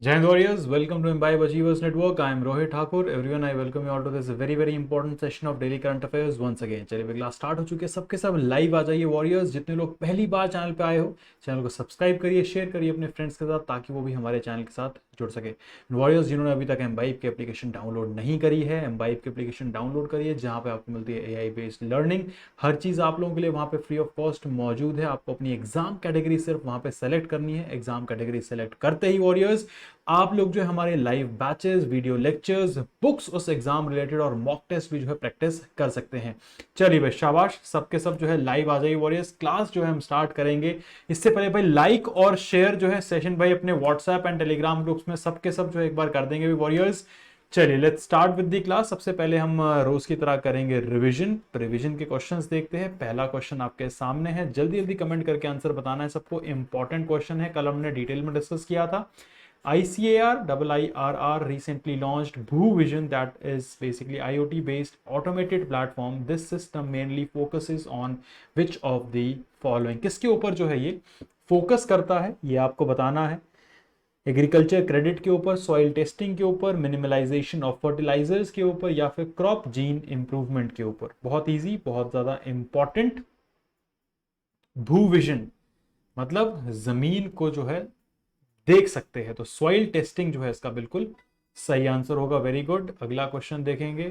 Jai Hind Warriors, welcome to Imbibe Achievers Network. I am Rohit Thakur. Everyone, I welcome you all to this very important session of daily current affairs once again. चलिए class start हो चुकी है, सबके सब live आ जाइए warriors. जितने लोग पहली बार चैनल पे आए हो, चैनल को सब्सक्राइब करिए, शेयर करिए अपने फ्रेंड्स के साथ, ताकि वो भी हमारे चैनल के साथ जुड़ सके। वॉरियर्स जिन्होंने अभी तक एम्बाइब की एप्लीकेशन डाउनलोड नहीं करी है, एम्बाइब की एप्लीकेशन डाउनलोड करिए, जहाँ पे आपको मिलती है AI बेस्ड लर्निंग। हर चीज़ आप लोगों के लिए वहाँ पे फ्री ऑफ कॉस्ट मौजूद है। आपको अपनी एग्जाम कैटेगरी सिर्फ वहाँ पे सेलेक्ट करनी है। एग्जाम कैटेगरी सेलेक्ट करते ही वॉरियर्स आप लोग जो है हमारे live batches, video lectures, books, उस एग्जाम रिलेटेड और मॉक टेस्ट भी जो है प्रैक्टिस कर सकते हैं। चलिए भाई शाबाश, सबके सब जो है लाइव आ जाइए वॉरियर्स। क्लास जो है हम स्टार्ट करेंगे, इससे पहले भाई लाइक और शेयर जो है सेशन भाई अपने व्हाट्सएप एंड टेलीग्राम ग्रुप्स में सबके सब जो है एक बार कर देंगे वॉरियर्स। चलिए let's start with the class. सबसे पहले हम रोज की तरह करेंगे रिवीजन के क्वेश्चंस देखते हैं। पहला क्वेश्चन आपके सामने है, जल्दी जल्दी कमेंट करके आंसर बताना है सबको। इंपॉर्टेंट क्वेश्चन है, कल हमने डिटेल में डिस्कस किया था। ICAR recently launched BhuVision, that is basically IoT based automated platform. This system mainly focuses on which of the following? किसके ऊपर जो है ये फोकस करता है, ये आपको बताना है। एग्रीकल्चर क्रेडिट के ऊपर, सॉइल टेस्टिंग के ऊपर, मिनिमलाइजेशन ऑफ फर्टिलाइजर्स के ऊपर, या फिर क्रॉप जीन इंप्रूवमेंट के ऊपर। बहुत इजी, बहुत ज्यादा इंपॉर्टेंट। भूविजन मतलब जमीन को जो है देख सकते हैं, तो सॉइल टेस्टिंग जो है इसका बिल्कुल सही आंसर होगा। Very good. अगला क्वेश्चन देखेंगे।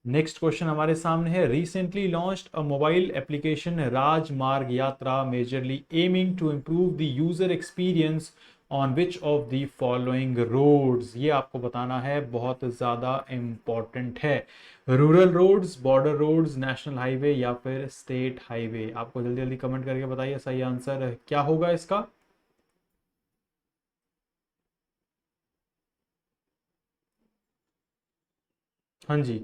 नेक्स्ट क्वेश्चन हमारे सामने है, recently launched a mobile application Rajmarg Yatra majorly aiming to improve the user experience on which of the following roads? ये आपको बताना है, बहुत ज्यादा इंपॉर्टेंट है। Rural roads, border roads, national highway या फिर स्टेट हाईवे? आपको जल्दी जल्दी कमेंट करके बताइए सही आंसर क्या होगा इसका। हाँ जी,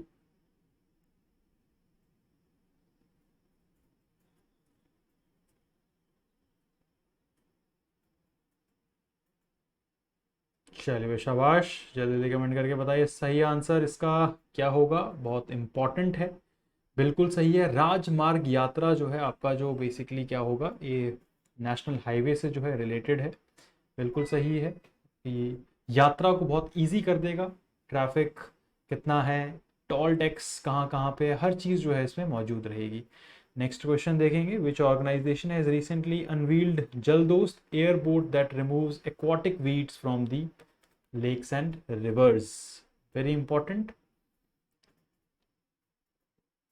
चलिए शाबाश, जल्दी जल्दी कमेंट करके बताइए सही आंसर इसका क्या होगा। बहुत इंपॉर्टेंट है, बिल्कुल सही है। राजमार्ग यात्रा जो है आपका, जो बेसिकली क्या होगा, ये नेशनल हाईवे से जो है रिलेटेड है। बिल्कुल सही है, ये यात्रा को बहुत इजी कर देगा। ट्रैफिक कितना है, टोल टैक्स कहाँ कहाँ पे, हर चीज़ जो है इसमें मौजूद रहेगी। नेक्स्ट क्वेश्चन देखेंगे, विच ऑर्गेनाइजेशन हैज रिसेंटली अनवील्ड जल दोस्त airboat that removes aquatic weeds from the lakes and rivers? Very important.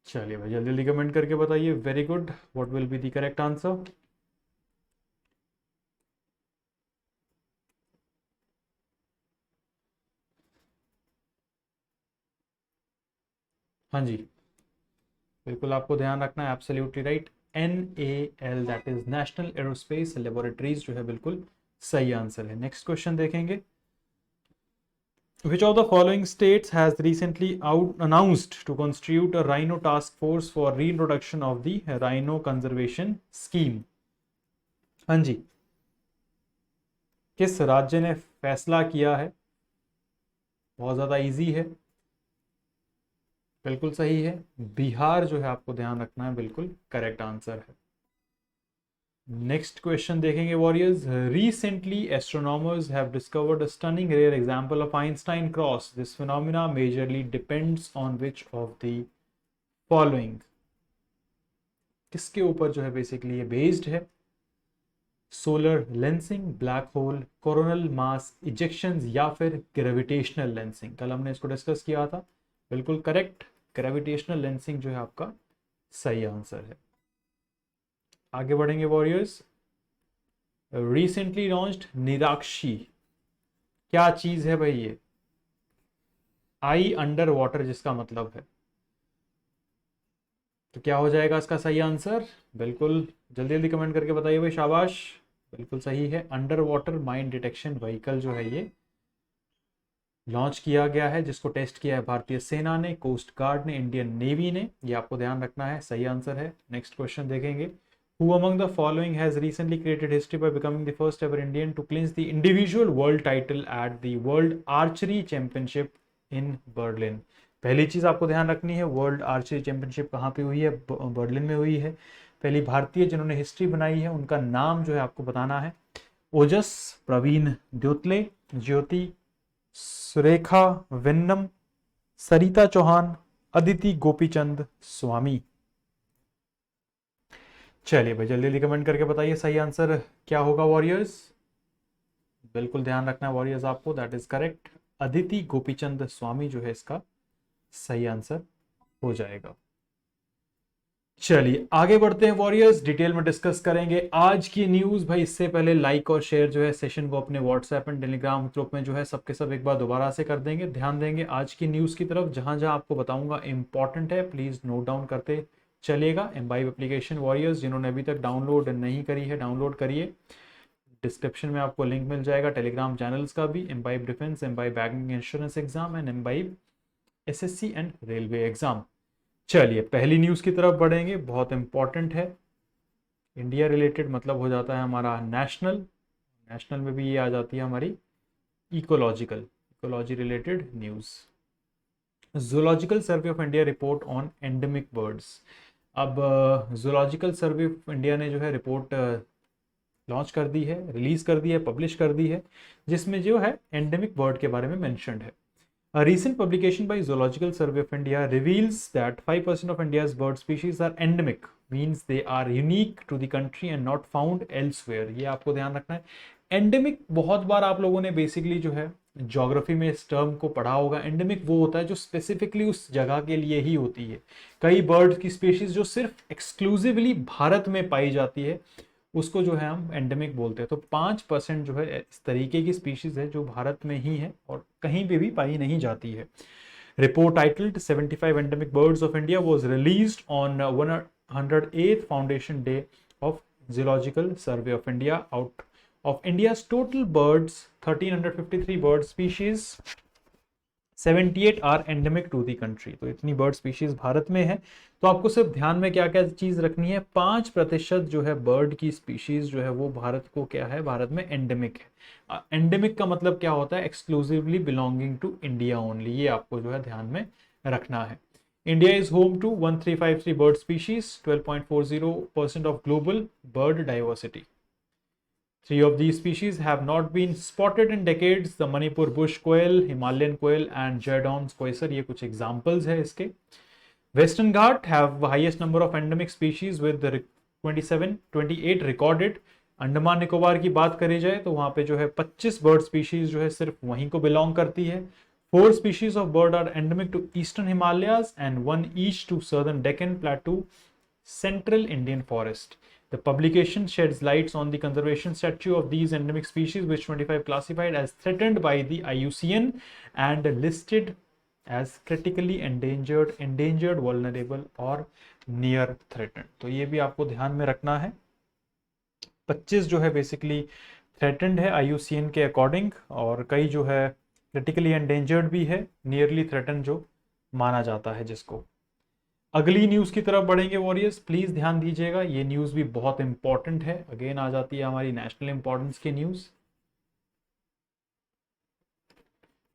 चलिए भाई जल्दी जल्दी कमेंट करके बताइए। Very good, what will be the correct answer? हाँ जी, बिल्कुल आपको ध्यान रखना है, absolutely right. NAL, that is national aerospace laboratories जो है बिल्कुल सही आंसर है। नेक्स्ट क्वेश्चन देखेंगे, which of the following states has recently announced to constitute a rhino task force for reintroduction of the rhino conservation scheme? हाँ जी, किस राज्य ने फैसला किया है? बहुत ज्यादा इजी है, बिल्कुल सही है। बिहार जो है आपको ध्यान रखना है, बिल्कुल करेक्ट आंसर है। नेक्स्ट क्वेश्चन देखेंगे warriors, recently astronomers have discovered a stunning rare example of Einstein cross. This phenomena majorly depends on which of the following? किसके ऊपर जो है बेसिकली ये बेस्ड है? Solar lensing, black hole, coronal mass ejections, या फिर gravitational lensing? कल हमने इसको डिस्कस किया था, बिल्कुल करेक्ट। ग्रेविटेशनल लेंसिंग जो है आपका सही आंसर है। आगे बढ़ेंगे वॉरियर्स। रिसेंटली लॉन्च्ड निराक्षी, क्या चीज है भाई ये? आई अंडर वाटर जिसका मतलब है, तो क्या हो जाएगा इसका सही आंसर? बिल्कुल जल्दी जल्दी कमेंट करके बताइए भाई, शाबाश, बिल्कुल सही है। Under water mine detection vehicle जो है ये लॉन्च किया गया है, जिसको टेस्ट किया है भारतीय सेना ने, कोस्ट गार्ड ने, इंडियन नेवी ने। ये आपको ध्यान रखना है, सही आंसर है। नेक्स्ट क्वेश्चन देखेंगे। Who among the following has recently created history by becoming the first ever Indian to clinch the individual world title at the World Archery Championship in Berlin? पहली चीज आपको ध्यान रखनी है, वर्ल्ड आर्चरी चैंपियनशिप कहाँ पे हुई है? बर्लिन में हुई है। पहली भारतीय जिन्होंने हिस्ट्री बनाई है उनका नाम जो है आपको बताना है। ओजस, प्रवीण द्योतले, ज्योति सुरेखा वेन्नम, सरिता चौहान, अदिति गोपीचंद स्वामी। चलिए भाई जल्दी जल्दी कमेंट करके बताइए सही आंसर क्या होगा वॉरियर्स। बिल्कुल ध्यान रखना है वॉरियर्स आपको, that is correct. Aditi Gopichand Swami जो है इसका सही आंसर हो जाएगा। चलिए आगे बढ़ते हैं वॉरियर्स, डिटेल में डिस्कस करेंगे आज की न्यूज। भाई इससे पहले लाइक और शेयर जो है सेशन को अपने व्हाट्सएप एंड टेलीग्राम ग्रुप में जो है सबके सब एक बार दोबारा से कर देंगे। ध्यान देंगे आज की न्यूज की तरफ, जहां जहां आपको बताऊंगा इंपॉर्टेंट है, प्लीज नोट डाउन करते चलिएगा। एम्बाइब एप्लीकेशन वॉरियर्स जिन्होंने अभी तक डाउनलोड नहीं करी है डाउनलोड करिए। डिस्क्रिप्शन में आपको लिंक मिल जाएगा टेलीग्राम चैनल्स का भी, imbibe defence, imbibe banking insurance exam and imbibe SSC and railway exam. चलिए पहली न्यूज की तरफ बढ़ेंगे, बहुत इंपॉर्टेंट है, इंडिया रिलेटेड मतलब हो जाता है हमारा नेशनल। नेशनल में भी ये आ जाती है हमारी ecology related news. Zoological survey of India report on endemic birds. अब जूलॉजिकल सर्वे ऑफ इंडिया ने जो है रिपोर्ट लॉन्च कर दी है, रिलीज कर दी है, पब्लिश कर दी है, जिसमें जो है एंडेमिक बर्ड के बारे में मेंशन्ड है। A recent publication by Zoological Survey of India reveals that 5% of India's bird species are endemic, means they are unique to the country and not found elsewhere। ये आपको ध्यान रखना है। एंडेमिक बहुत बार आप लोगों ने बेसिकली जो है ज्योग्राफी में इस टर्म को पढ़ा होगा। एंडेमिक वो होता है जो स्पेसिफिकली उस जगह के लिए ही होती है। कई बर्ड की स्पीशीज जो सिर्फ एक्सक्लूसिवली भारत में पाई जाती है उसको जो है हम एंडेमिक बोलते हैं। तो 5% जो है इस तरीके की स्पीशीज है जो भारत में ही है और कहीं पे भी पाई नहीं जाती है। Report titled 75 endemic birds of India was released on 108th foundation day of geological survey of India. Out of India's total birds 1353 bird species, 78 are endemic to the country. तो इतनी बर्ड स्पीशीज भारत में है। तो आपको सिर्फ ध्यान में क्या क्या चीज रखनी है, 5% जो है बर्ड की स्पीशीज जो है वो भारत को क्या है, भारत में एंडेमिक है। एंडेमिक का मतलब क्या होता है, exclusively belonging to India only. ये आपको जो है ध्यान में रखना है। India is home to 1353 bird species, 12.40% of global bird diversity. 3 of these species have not been spotted in decades: the Manipur bush quail, Himalayan quail and Jerdon's quasar। ये कुछ examples है इसके। Western Ghat have highest number of endemic species with the 28 recorded। Andaman Nicobar की बात करी जाए तो वहां पे जो है 25 बर्ड स्पीशीज जो है सिर्फ वहीं को बिलोंग करती है। 4 species of bird are endemic to eastern Himalayas and 1 each to southern Deccan Plateau, central Indian forest। The publication sheds lights on the conservation status of these endemic species, which 25 classified as threatened by the IUCN and listed as critically endangered, vulnerable और near threatened। तो ये भी आपको ध्यान में रखना है। 25 जो है बेसिकली थ्रेटेंड है IUCN के अकॉर्डिंग, और कई जो है क्रिटिकली एंडेंजर्ड भी है, नियरली थ्रेटन जो माना जाता है जिसको। अगली न्यूज की तरफ बढ़ेंगे वॉरियर्स, प्लीज ध्यान दीजिएगा, ये न्यूज भी बहुत इंपॉर्टेंट है। अगेन आ जाती है हमारी नेशनल इंपॉर्टेंस की न्यूज।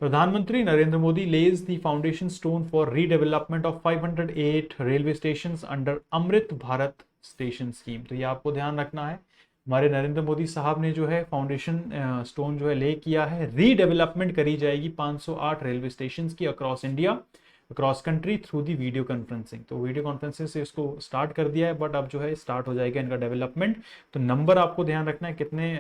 प्रधानमंत्री Narendra Modi lays the foundation stone for redevelopment of 508 railway station under Amrit Bharat station scheme. तो ये आपको ध्यान रखना है, हमारे नरेंद्र मोदी साहब ने जो है फाउंडेशन स्टोन जो है ले किया है, रीडेवलपमेंट करी जाएगी 508 रेलवे स्टेशन की across India, across country through the video conferencing. तो वीडियो कॉन्फ्रेंसिंग से इसको स्टार्ट कर दिया है, बट अब जो है स्टार्ट हो जाएगा इनका डेवलपमेंट। तो नंबर आपको ध्यान रखना है, कितने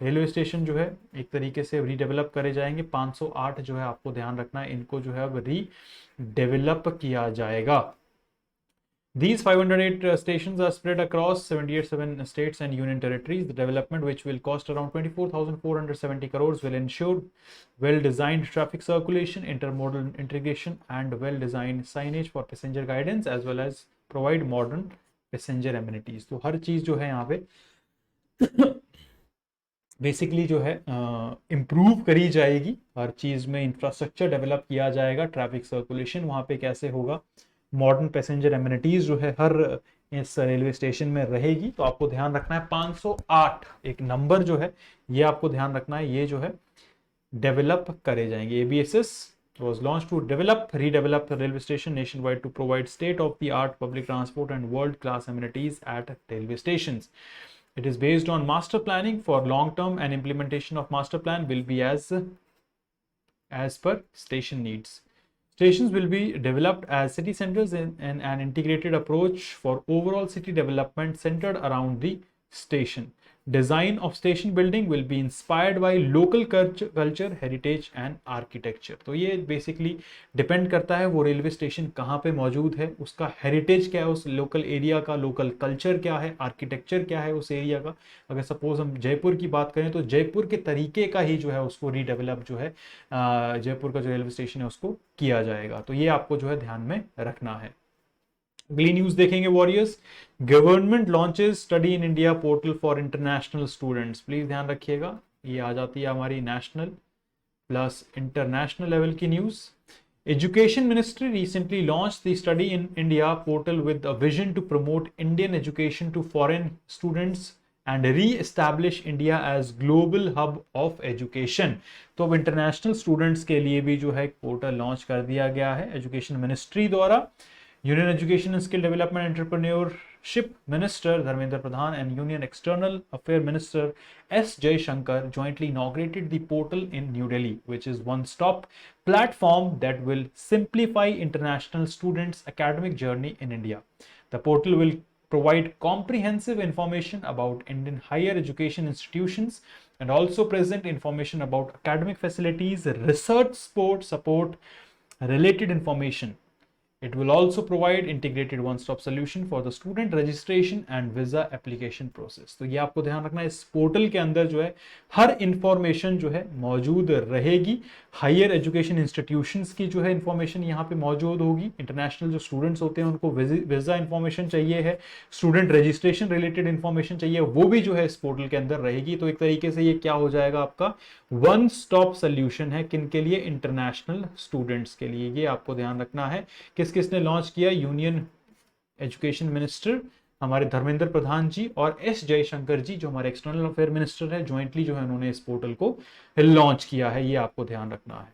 रेलवे स्टेशन जो है एक तरीके से रीडेवलप करे जाएंगे, 508 जो है आपको ध्यान रखना है, इनको जो है अब रीडेवलप किया जाएगा। These 508 stations are spread across 78 states and union territories. The development, which will cost around 24,470 crores, will ensure well-designed traffic circulation, intermodal integration, and well-designed signage for passenger guidance, as well as provide modern passenger amenities। तो हर चीज जो है यहाँ पे basically जो है improve करी जाएगी, हर चीज़ में इंफ्रास्ट्रक्चर डेवलप किया जाएगा, ट्रैफिक सर्कुलेशन वहाँ पे कैसे होगा, मॉडर्न पैसेंजर एमिनिटीज़ जो है हर इस रेलवे स्टेशन में रहेगी। तो आपको ध्यान रखना है 508 एक नंबर जो है, ये आपको ध्यान रखना है, ये जो है डेवलप करे जाएंगे। ABSS was launched to redevelop the railway station nationwide to provide state-of-the-art public transport and world-class amenities at railway stations. It is based on master planning for long term, and implementation of master plan will be as per station needs. Stations will be developed as city centers in an integrated approach for overall city development centered around the station. Design of station building will be inspired by local culture, heritage and architecture. तो ये basically depend करता है वो railway station कहाँ पे मौजूद है, उसका हेरिटेज क्या है, उस लोकल एरिया का लोकल कल्चर क्या है, आर्किटेक्चर क्या है उस एरिया का। अगर सपोज हम जयपुर की बात करें तो जयपुर के तरीके का ही जो है उसको रीडेवलप जो है जयपुर का जो रेलवे स्टेशन है उसको किया जाएगा। तो ये आपको जो है ध्यान में रखना है। अगली न्यूज देखेंगे warriors, government launches study in India portal for international students. Please ध्यान रखिएगा, ये आ जाती है हमारी नेशनल प्लस इंटरनेशनल लेवल की news. Education Ministry recently launched the Study in India portal with a vision to promote Indian education to foreign students and re-establish India as global hub of education। तो अब international students के लिए भी जो है एक portal launch कर दिया गया है एजुकेशन मिनिस्ट्री द्वारा। Union education and skill development entrepreneurship minister Dharmendra Pradhan and Union External Affairs Minister S. Jaishankar jointly inaugurated the portal in New Delhi, which is one-stop platform that will simplify international students' academic journey in India. The portal will provide comprehensive information about Indian higher education institutions and also present information about academic facilities, research support, related information. It will also provide integrated one-stop solution for the student registration and visa application process। तो ये आपको ध्यान रखना है, इस portal के अंदर जो है हर इंफॉर्मेशन जो है मौजूद रहेगी। हायर एजुकेशन इंस्टीट्यूशंस की जो है इंफॉर्मेशन यहाँ पे मौजूद होगी। इंटरनेशनल जो स्टूडेंट्स होते हैं उनको वीजा इंफॉर्मेशन चाहिए है, स्टूडेंट रजिस्ट्रेशन रिलेटेड इंफॉर्मेशन चाहिए, वो भी जो है इस पोर्टल के अंदर रहेगी। तो एक तरीके से ये क्या हो जाएगा, आपका वन स्टॉप सोल्यूशन है, किन के लिए, इंटरनेशनल स्टूडेंट्स के लिए। ये आपको ध्यान रखना है। किसने लॉन्च किया, यूनियन एजुकेशन मिनिस्टर हमारे धर्मेंद्र प्रधान जी और एस जयशंकर जी जो हमारे एक्सटर्नल अफेयर मिनिस्टर है, ज्वाइंटली जो है उन्होंने इस पोर्टल को लॉन्च किया है। ये आपको ध्यान रखना है।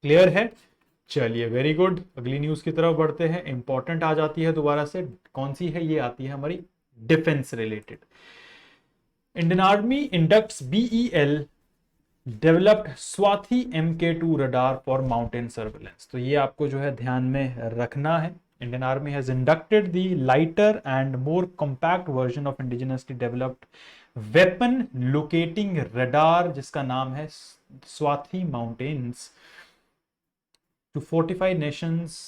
क्लियर है? चलिए, वेरी गुड। अगली न्यूज की तरफ बढ़ते हैं। इंपॉर्टेंट आ जाती है दोबारा से, कौन सी है, ये आती है हमारी defence related. Indian army inducts BEL developed Swathi MK2 radar for mountain surveillance. तो ये आपको जो है ध्यान में रखना है। Indian army has inducted the lighter and more compact version of indigenously developed weapon locating radar जिसका नाम है Swathi mountains to fortify nations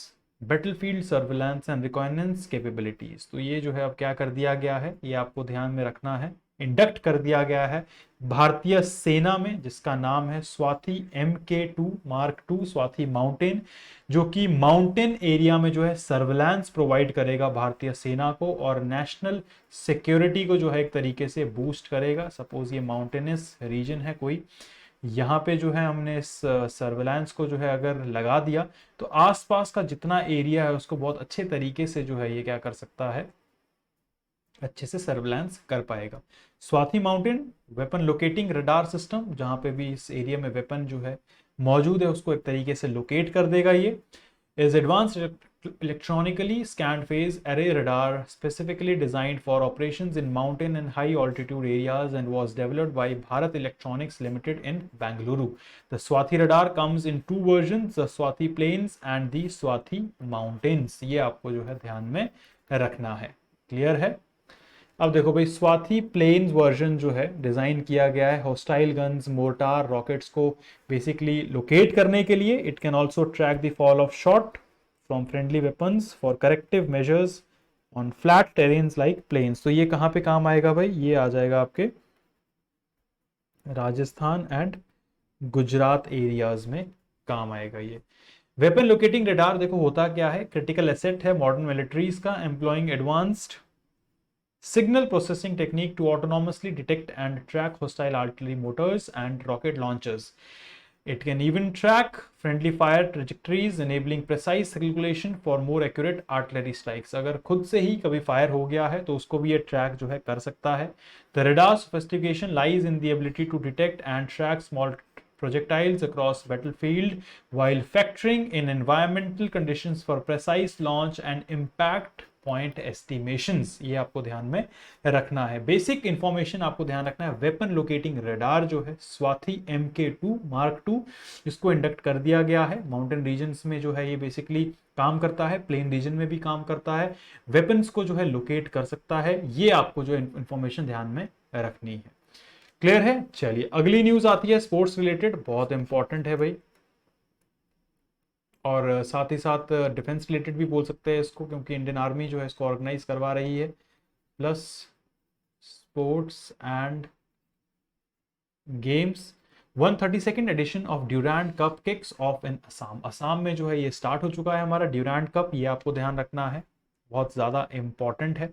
battlefield surveillance and reconnaissance capabilities. तो ये जो है अब क्या कर दिया गया है, ये आपको ध्यान में रखना है। इंडक्ट कर दिया गया है भारतीय सेना में जिसका नाम है Swati MK2 Mark II Swati mountain, जो कि माउंटेन एरिया में जो है सर्वेलेंस प्रोवाइड करेगा भारतीय सेना को और नेशनल सिक्योरिटी को जो है एक तरीके से बूस्ट करेगा। सपोज ये माउंटेनस रीजन है कोई, यहाँ पे जो है हमने इस सर्वेलेंस को जो है अगर लगा दिया तो आसपास का जितना एरिया है उसको बहुत अच्छे तरीके से जो है ये क्या कर सकता है, अच्छे से सर्वेलेंस कर पाएगा। Swati mountain weapon locating radar system, जहां पे भी इस एरिया में वेपन जो है मौजूद है उसको एक तरीके से लोकेट कर देगा। ये is advanced electronically scanned phase array radar specifically designed for operations in mountain and high altitude areas and was developed by Bharat Electronics Limited in Bangalore. The Swati radar comes in two versions, the Swati Plains and the Swati Mountains। ये आपको जो है ध्यान में रखना है। Clear है? अब देखो भाई, स्वाति प्लेन्स वर्जन जो है डिजाइन किया गया है हॉस्टाइल गन्स, मोर्टार, रॉकेट्स को बेसिकली लोकेट करने के लिए। It can also track the fall of shot from friendly weapons for corrective measures on flat terrains like plains. तो ये कहाँ पे काम आएगा भाई, ये आ जाएगा आपके राजस्थान एंड गुजरात एरियाज में काम आएगा। ये वेपन लोकेटिंग रडार देखो होता क्या है, क्रिटिकल एसेट है मॉडर्न मिलिट्रीज का, employing advanced signal processing technique to autonomously detect and track hostile artillery motors and rocket launchers. It can even track friendly fire trajectories, enabling precise calculation for more accurate artillery strikes. अगर खुद से ही कभी fire हो गया है तो उसको भी ये ट्रैक जो है कर सकता है. The radar sophistication lies in the ability to detect and track small projectiles across battlefield while factoring in environmental conditions for precise launch and impact point estimations. ये आपको ध्यान में रखना है. बेसिक इंफॉर्मेशन आपको ध्यान रखना है. वेपन लोकेटिंग रडार जो है स्वाति MK2 मार्क 2 इसको इंडक्ट कर दिया गया है. माउंटेन रीजन्स में जो है ये बेसिकली काम करता है, प्लेन रीजन में भी काम करता है, वेपन्स को जो है लोकेट कर सकता है. ये आपको जो इंफॉर्मेशन ध्यान में रखनी है. क्लियर है. चलिए अगली न्यूज आती है स्पोर्ट्स रिलेटेड, बहुत इंपॉर्टेंट है भाई, और साथ ही साथ डिफेंस रिलेटेड भी बोल सकते हैं इसको, क्योंकि इंडियन आर्मी जो है इसको ऑर्गेनाइज करवा रही है. Plus sports and games 132nd edition of Durand Cup kicks off in Assam. Assam में जो है ये स्टार्ट हो चुका है हमारा ड्यूरैंड कप. ये आपको ध्यान रखना है, बहुत ज़्यादा इंपॉर्टेंट है.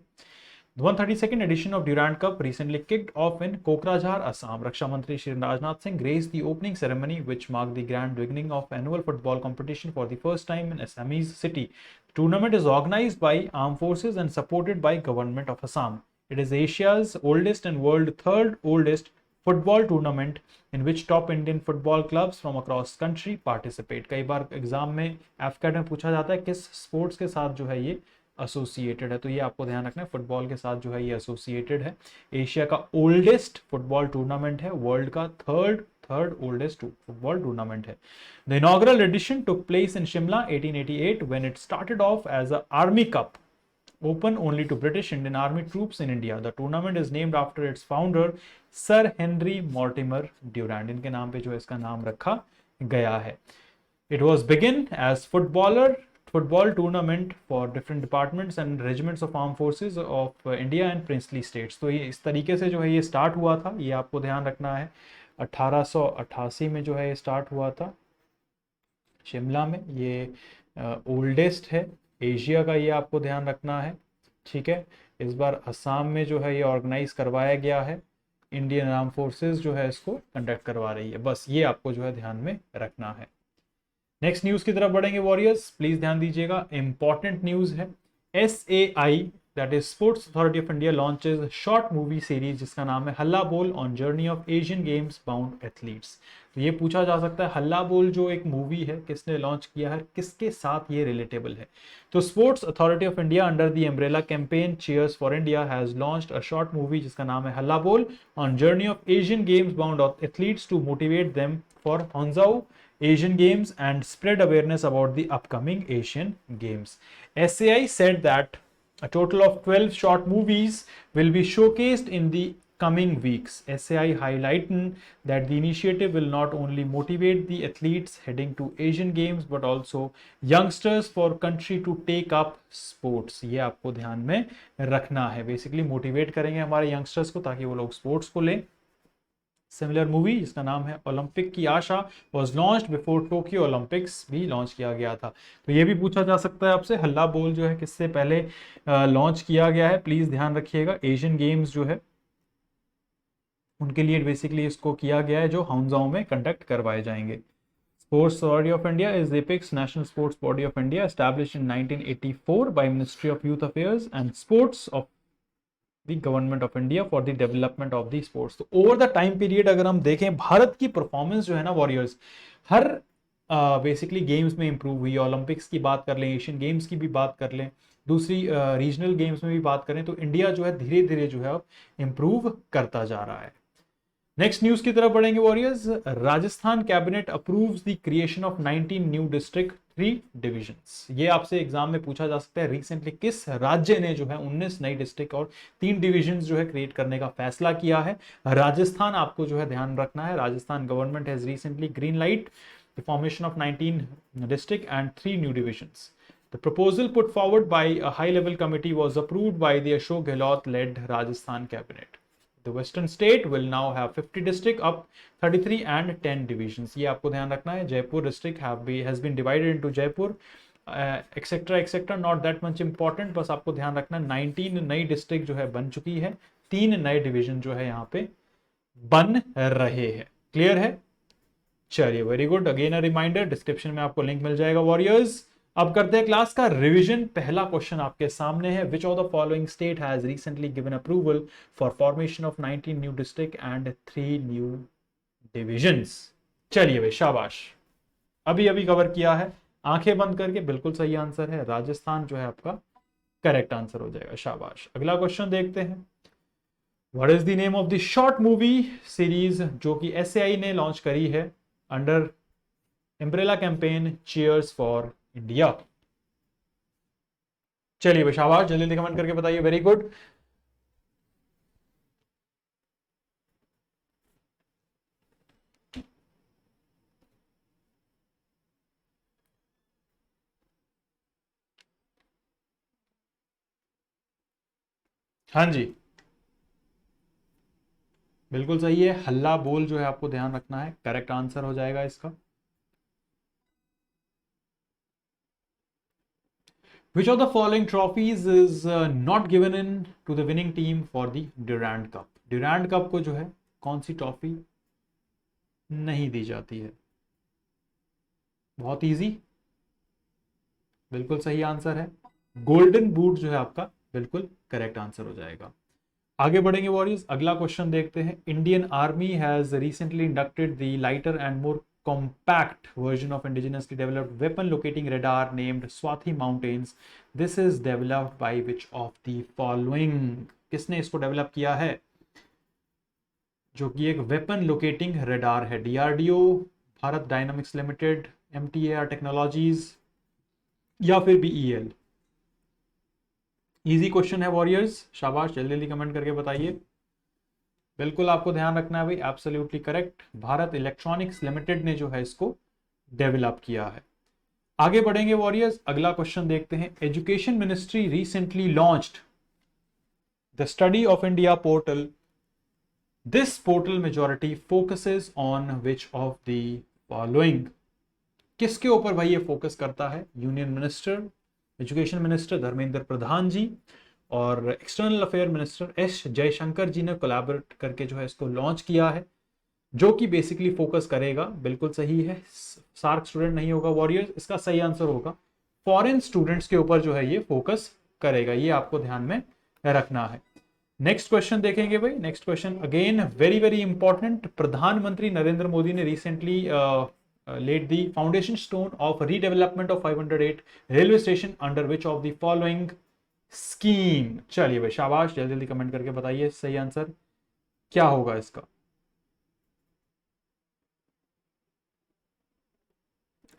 132nd edition of Durand Cup recently kicked off in Kokrajhar, Assam. Raksha Mantri Shri Rajnath Singh graced the opening ceremony, which marked the grand beginning of annual football competition for the first time in Assamese city. The tournament is organized by Armed Forces and supported by Government of Assam. It is Asia's oldest and world third oldest football tournament in which top Indian football clubs from across country participate. कई बार exam में एफकेट में पूछा जाता है किस sports के साथ जो है ये एसोसिएटेड है, तो ये आपको ध्यान रखना है, फुटबॉल के साथ जो है ये एसोसिएटेड है. एशिया का ओल्डेस्ट फुटबॉल टूर्नामेंट है, वर्ल्ड का थर्ड ओल्डेस्ट फुटबॉल टूर्नामेंट है. The inaugural edition took place in Shimla 1888 when it started off as a army cup open only to British Indian Army troops in India. The tournament is named after its founder Sir Henry Mortimer Durand. इनके नाम पे जो है इसका नाम रखा गया है. It was begin as football tournament for different departments and regiments of armed forces of India and princely states. तो ये इस तरीके से जो है ये स्टार्ट हुआ था. ये आपको ध्यान रखना है. 1888 में जो है ये स्टार्ट हुआ था शिमला में. ये ओल्डेस्ट है एशिया का, ये आपको ध्यान रखना है. ठीक है. इस बार असम में जो है ये ऑर्गेनाइज करवाया गया है. इंडियन आर्म फोर्सेस जो है इसको कंडक्ट करवा रही है. बस ये आपको जो है ध्यान में रखना है. नेक्स्ट न्यूज की तरफ बढ़ेंगे वॉरियर्स, प्लीज ध्यान दीजिएगा, इंपॉर्टेंट न्यूज है. SAI that is sports Authority of India launches short movie series जिसका नाम है Halla Bol on journey of Asian Games bound athletes. तो ये पूछा जा सकता है हल्ला बोल जो एक मूवी है किसने लॉन्च किया है, किसके साथ ये रिलेटेबल है. तो Sports Authority of India under the umbrella campaign Cheers for India has launched a short movie जिसका नाम है Halla Bol on journey of Asian Games bound athletes to motivate them for Hangzhou Asian Games and spread awareness about the upcoming Asian Games. SAI said that a total of 12 short movies will be showcased in the coming weeks. SAI highlighted that the initiative will not only motivate the athletes heading to Asian Games but also youngsters for country to take up sports. ये आपको ध्यान में रखना है. Basically motivate करेंगे हमारे youngsters को ताकि वो लोग स्पोर्ट्स को लें. सिमिलर मूवी जिसका नाम है ओलंपिक की आशा was launched before Tokyo Olympics भी लॉन्च किया गया था. तो ये भी पूछा जा सकता है आपसे हल्ला बोल जो है किससे पहले लॉन्च किया गया है. प्लीज ध्यान रखिएगा एशियन गेम्स जो है उनके लिए बेसिकली इसको किया गया है जो हांगझाओ में कंडक्ट करवाए जाएंगे. Sports Authority of India is apex national sports body of India established in 1984 by ministry of youth affairs and sports of the government of India for the development of the sports. तो over the time period अगर हम देखें भारत की performance जो है ना warriors हर basically games में improve हुई है. ओलंपिक्स की बात कर लें, एशियन गेम्स की भी बात कर लें, दूसरी रीजनल गेम्स में भी बात करें, तो इंडिया जो है धीरे धीरे जो है इंप्रूव करता जा रहा है. नेक्स्ट न्यूज की तरफ बढ़ेंगे warriors. Rajasthan cabinet approves the creation of 19 new district 3 divisions. ये आपसे एग्जाम में पूछा जा सकता है रिसेंटली किस राज्य ने जो है 19 नई डिस्ट्रिक्ट और 3 डिविजन्स जो है क्रिएट करने का फैसला किया है. राजस्थान आपको जो है ध्यान रखना है. Rajasthan government has recently green light the formation of 19 district and 3 new divisions. The proposal put forward by a high-level committee was approved by the Ashok Gehlot-led Rajasthan cabinet. The western state will now have 50 districts up 33 and 10 divisions. ये आपको ध्यान रखना है. Jaipur district has been divided into Jaipur, etcetera etcetera, not that much important. बस आपको ध्यान रखना 19 नई डिस्ट्रिक्ट जो है बन चुकी है, 3 नए डिवीजन जो है यहाँ पे बन रहे हैं। क्लियर है? चलिए very good. Again a reminder, description में आपको लिंक मिल जाएगा वॉरियर्स। अब करते हैं क्लास का रिवीजन। पहला क्वेश्चन आपके सामने है, विच of the following state has recently given approval for formation of 19 new district and 3 new divisions. चलिए भाई शाबाश, अभी अभी कवर किया है, आंखें बंद करके। बिल्कुल सही आंसर है, राजस्थान जो है आपका करेक्ट आंसर हो जाएगा। शाबाश। अगला क्वेश्चन देखते हैं, what is the name of the short movie series जो कि एसएआई ने लॉन्च करी है under umbrella campaign Cheers for India. चलिए भाई शाबाश, जल्दी जल्दी कमेंट करके बताइए। Very good. हाँ जी, बिल्कुल सही है, हल्ला बोल जो है आपको ध्यान रखना है, करेक्ट आंसर हो जाएगा इसका। Which of the following trophies is not given in to the winning team for the Durand Cup? Durand Cup को जो है कौन सी ट्रॉफी नहीं दी जाती है? बहुत इजी, बिल्कुल सही आंसर है, गोल्डन बूट जो है आपका बिल्कुल करेक्ट आंसर हो जाएगा। आगे बढ़ेंगे वॉरियर्स, अगला क्वेश्चन देखते हैं। Indian army has recently inducted the lighter and more compact version of indigenously developed weapon locating radar named Swathi Mountains. This is developed by which of the following? किसने इसको develop किया है? जो कि एक वेपन लोकेटिंग रडार है, DRDO, Bharat dynamics limited, MTAR technologies या फिर बीईएल। इजी क्वेश्चन है वॉरियर्स, शाबाश, जल्दी जल्दी कमेंट करके बताइए। बिल्कुल आपको ध्यान रखना है भाई, absolutely correct, Bharat electronics limited ने जो है इसको डेवलप किया है। आगे बढ़ेंगे वॉरियर्स, अगला क्वेश्चन देखते हैं। Education ministry recently launched the study of India portal. This portal majority focuses on which of the following? किसके ऊपर भाई ये फोकस करता है? Union minister, education minister Dharmendra Pradhan ji और external affair minister S Jaishankar ji ने कोलैबोरेट करके जो है इसको लॉन्च किया है, जो कि बेसिकली फोकस करेगा, बिल्कुल सही है, सार्क स्टूडेंट नहीं होगा वॉरियर्स, इसका सही आंसर होगा फॉरेन स्टूडेंट्स के ऊपर जो है ये फोकस करेगा, ये आपको ध्यान में रखना है। नेक्स्ट क्वेश्चन देखेंगे भाई। Next question again very very important. प्रधानमंत्री नरेंद्र मोदी ने recently laid the foundation stone of redevelopment of 508 railway station under which of the following scheme? चलिए भाई शाबाश, जल्दी जल्दी कमेंट करके बताइए सही आंसर क्या होगा इसका।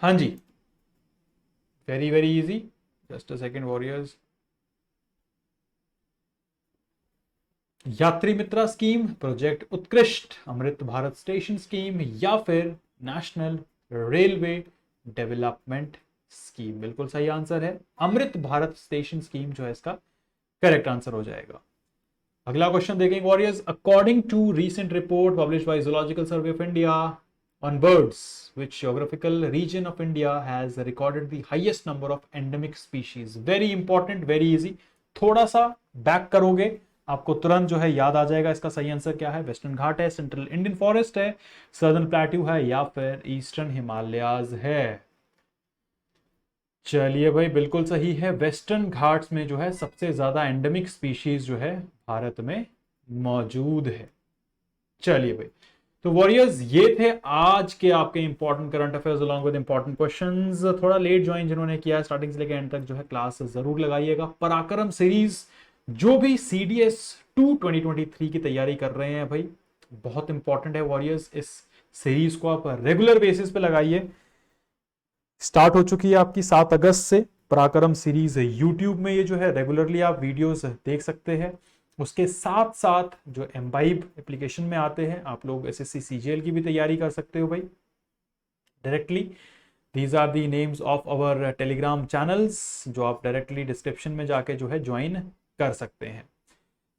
हाँ जी, very very easy, just a second warriors. Yatri Mitra scheme, project उत्कृष्ट, अमृत भारत स्टेशन स्कीम या फिर नेशनल रेलवे डेवलपमेंट स्कीम? बिल्कुल सही आंसर है, अमृत भारत स्टेशन स्कीम जो है इसका करेक्ट आंसर हो जाएगा। अगला क्वेश्चन देखेंगे warriors. According to recent report published by zoological survey of India on birds, which geographical region of India has recorded the highest number of endemic species? Very important, very easy, थोड़ा सा back करोगे आपको तुरंत जो है याद आ जाएगा इसका सही आंसर क्या है। वेस्टर्न घाट है, सेंट्रल इंडियन फॉरेस्ट है, सर्दर्न प्लेट्यू है या फिर ईस्टर्न हिमालयाज है? चलिए भाई बिल्कुल सही है, वेस्टर्न घाट्स में जो है सबसे ज्यादा एंडेमिक स्पीशीज जो है भारत में मौजूद है। चलिए भाई, तो वॉरियर्स ये थे आज के आपके important current affairs along with important questions. थोड़ा लेट ज्वाइन जिन्होंने किया है स्टार्टिंग से लेकर एंड तक जो है क्लास जरूर लगाइएगा। पराक्रम सीरीज जो भी CDS 2 2023 की तैयारी कर रहे हैं भाई, बहुत इंपॉर्टेंट है वॉरियर्स, इस सीरीज को आप रेगुलर बेसिस पे लगाइए। स्टार्ट हो चुकी है आपकी 7 अगस्त से पराक्रम सीरीज यूट्यूब में, ये जो है रेगुलरली आप वीडियोस देख सकते हैं। उसके साथ साथ जो एम्बाइब एप्लीकेशन में आते हैं आप लोग SSC CGL की भी तैयारी कर सकते हो भाई directly. These are the names of our Telegram channels जो आप डायरेक्टली डिस्क्रिप्शन में जाके जो है ज्वाइन कर सकते हैं।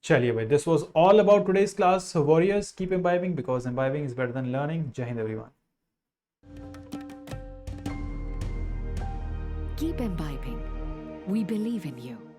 चलिए भाई, this was all about today's class warriors. Keep imbibing because imbibing is better than learning. जय हिंद everyone. Keep imbibing. We believe in you.